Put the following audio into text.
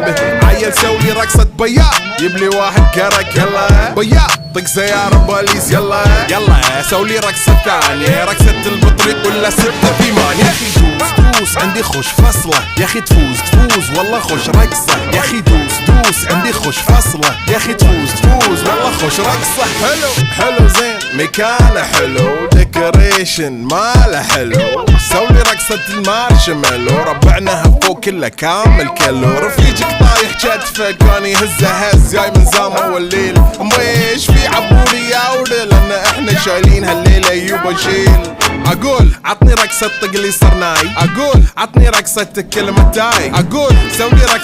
انتبه عيل سوي رقصة بياض يبلي واحد كرك يلا بياض طق سيارة بوليس يلا يلا سولي رقصة ثانية رقصة البطريق ولا 6 ثمان يا اخي دوس عندي خوش فصلة يا اخي تفوز والله خوش رقصة يا اخي دوس عندي خوش فصلة يا اخي تفوز والله خوش رقصة حلو زين مكانه حلو ديكوريشن ماله حلو سولي رقصة المارشميلو ربعناها فوق كله كامل كيلو رفيجك طايح كتفك كان هز جاي من زامه والليل ميش في عبولي يا ولد لان احنا شايلين هالليلة يوبا شيل اقول عطني رقصة طق لي صرناي اقول عطني رقصة كلمة تاي اقول سولي رقصة